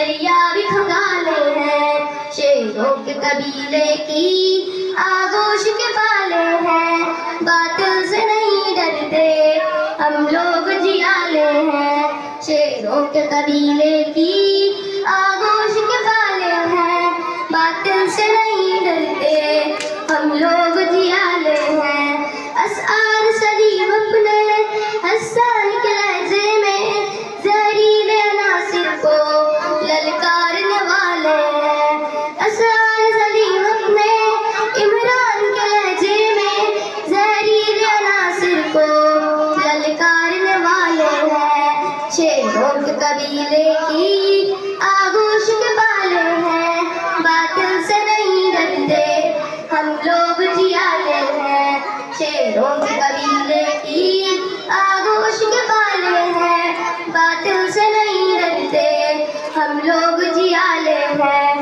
चिड़ैया भी खंगाले हैं, शेरों के कबीले की आगोश के पाले हैं। बातिल से नहीं डरते हम लोग जियाले हैं, शेरों के कबीले की आगोश के पाले हैं। बातिल से नहीं डरते हम लोग जियाले हैं। असआर सलीम अपने हसन के लहजे में जहरीले अनासिर को ललकारने वाले हैं। असआर सलीम अपने इमरान के लहजे में जहरीले अनासिर को ललकारने वाले हैं। शेरों के कबीले की आगोश के पाले हैं, बातिल से नहीं डरते हम लोग जियाले हैं। शेरों के कबीले की आगोश के पाले हैं, बातिल से नहीं डरते हम लोग